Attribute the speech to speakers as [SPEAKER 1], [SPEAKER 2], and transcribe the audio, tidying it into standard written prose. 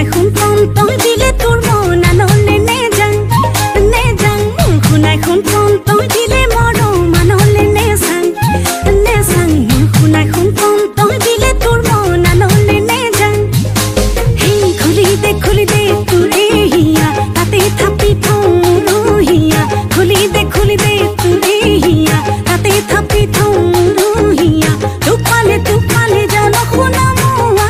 [SPEAKER 1] শুনাই শুনপম তই দিলে তোৰ মন আনলে নে যাং শুনাই শুনপম তই দিলে মৰম আনলে নে যাং শুনাই শুনপম তই দিলে তোৰ মন আনলে নে যাং হে খুলি দে তোৰে হিয়া তাতে থাপি থওঁ ৰহিয়া খুলি দে তোৰে হিয়া তাতে থাপি থওঁ ৰহিয়া তোক পালে জানো শুনা মোৱা